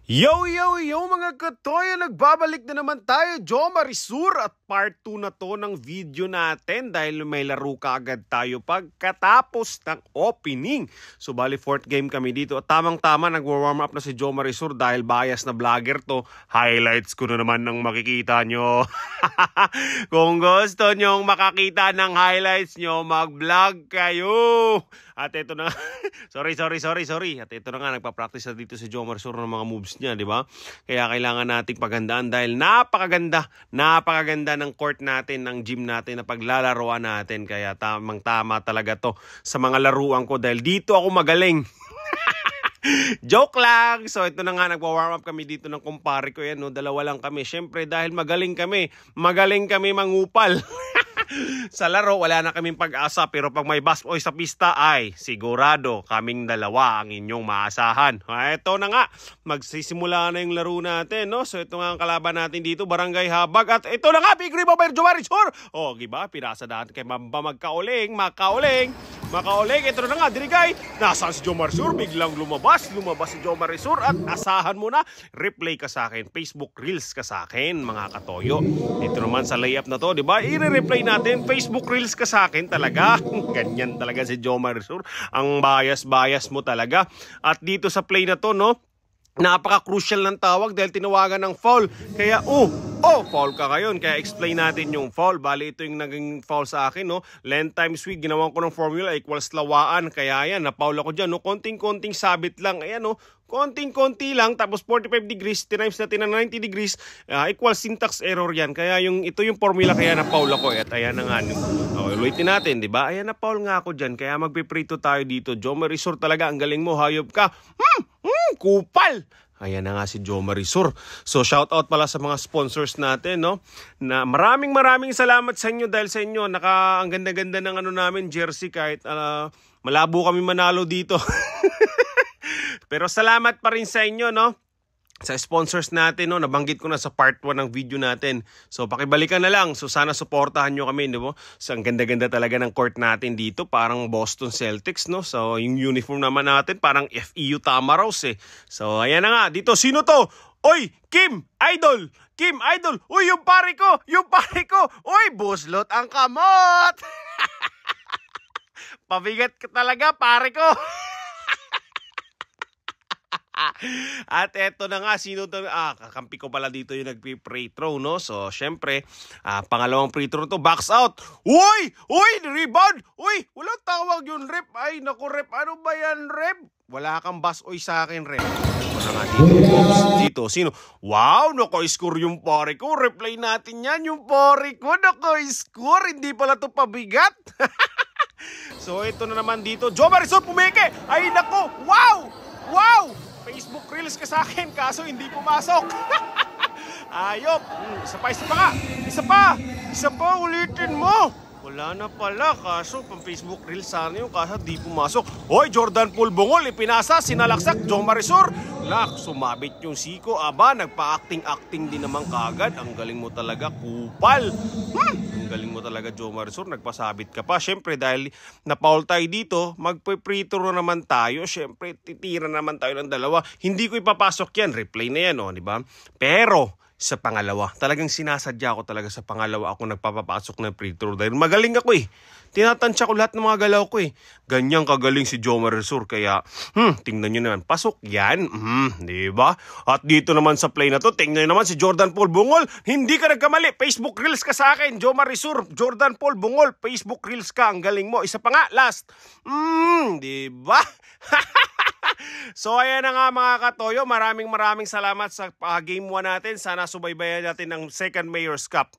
Yo, yo, yo mga katoyo! Nagbabalik na naman tayo, Jo Marisur, at part 2 na to ng video natin dahil may laro kaagad tayo pagkatapos ng opening. So bali 4th game kami dito at tamang-tama nagwa-warm up na si Jo Marisur dahil bias na vlogger to. Highlights ko na naman ng makikita nyo. Kung gusto nyong makakita ng highlights nyo, mag-vlog kayo. At ito na sorry. At ito na nga, nagpa-practice na dito si Jo Marisur ng mga moves niya, di ba? Kaya kailangan nating pagandaan dahil napakaganda ng court natin, ng gym natin na paglalaroan natin. Kaya tamang-tama talaga to sa mga laruan ko dahil dito ako magaling. Joke lang! So ito na nga, nagwa-warm up kami dito ng kumpare ko. Yan, no? Dalawa lang kami. Siyempre dahil magaling kami mangupal. Sa laro, wala na kaming pag-asa, pero pag may busboy sa pista, ay sigurado kaming dalawa ang inyong maasahan. Ito na nga, magsisimula na yung laro natin, no? So ito nga ang kalaban natin dito, Barangay Habag, at ito na nga, Big Rib over Jo Marisur. O, diba? Pinasa natin kay Mamba makauling. Ito na nga, dirigay. Nasaan si Jo Marisur? Biglang lumabas si Jo Marisur, at asahan mo na, replay ka sa akin, Facebook Reels ka sa akin, mga katoyo. Ito naman sa layup na to, diba? I-replay natin, Facebook Reels ka sa akin talaga. Ganyan talaga si Jo Marisur. Ang bias mo talaga. At dito sa play na to, no, napaka-crucial ng tawag dahil tinawagan ng foul. Kaya, foul ka ngayon. Kaya explain natin yung foul. Bali, ito yung naging foul sa akin, no. Length times width, ginawan ko ng formula equals lawaan. Kaya yan, na-foul ako dyan, no. Konting-konting sabit lang. Ayan, no. Konting-konti lang, tapos 45 degrees, times natin na 90 degrees, equals syntax error yan. Kaya ito yung formula, kaya na-foul ako. At ayan na nga, ulitin natin, di ba? Ayan, na-foul nga ako dyan. Kaya magpiprito tayo dito. Jo Marisur talaga, ang galing mo, hayop ka. Kupal! Ayan na nga si Jo Marisur. So shout out pala sa mga sponsors natin, no? Na maraming salamat sa inyo dahil sa inyo ang ganda-ganda ng namin jersey kahit malabo kami manalo dito. Pero salamat pa rin sa inyo, no? Sa sponsors natin, no? Nabanggit ko na sa part 1 ng video natin. So pakibalikan na lang. So sana suportahan nyo kami, di ba? So ang ganda-ganda talaga ng court natin dito, parang Boston Celtics, no? So yung uniform naman natin parang FEU Tamaraws eh. So ayan na nga, dito sino to? Oy, Kim Idol. Uy, yung pare ko. Uy, buslot ang kamot. Pabigat ka talaga, pare ko. At eto na nga, sino to? Kakampi ko pala dito yung nagpi-free throw, no? So, syempre, pangalawang free throw to, box out. Uy, rebound. Uy, walang tawag yun, rep. Ay, naku, rep. Ano ba yan, rep? Wala kang basoy sa akin, rep. Ito na nga dito. Sino? Wow, nako-score yung pare ko. Replay natin yan, yung pare ko. Nako-score. Hindi pala to pabigat. So, ito na naman dito. Jo Marisur, pumeke. Ay, nako. Wow! Facebook Reels ka sa akin, kaso hindi pumasok. Ayop. Isa pa, ulitin mo. Wala na pala, kaso pang Facebook Reels sana yung kaso di pumasok. Hoy, Jordan Poole Bungol, ipinasa, sinalaksak, Jo Marisur. Lak, sumabit yung siko. Aba, nagpa-acting din naman kagad. Ang galing mo talaga, kupal. Ang galing mo talaga, Jo Marisur. Nagpasabit ka pa. Siyempre, dahil na-foul tayo dito, magpe-free throw naman tayo. Siyempre, titira naman tayo ng dalawa. Hindi ko ipapasok yan. Replay na yan, di ba? Pero sa pangalawa, talagang sinasadya ko talaga sa pangalawa ako nagpapapasok ng free throw dahil magaling ako eh. Tinatansya ko lahat ng mga galaw ko eh. Ganyan kagaling si Jo Marisur. Kaya, tingnan nyo naman. Pasok yan. Diba? At dito naman sa play na to, tingnan nyo naman si Jordan Poole Bungol. Hindi ka nagkamali. Facebook Reels ka sa akin. Jo Marisur, Jordan Poole Bungol. Facebook Reels ka. Ang galing mo. Isa pa nga, last. Diba? So ayan na nga mga katoyo, maraming salamat sa game 1 natin. Sana subaybayan natin ng second Mayor's Cup.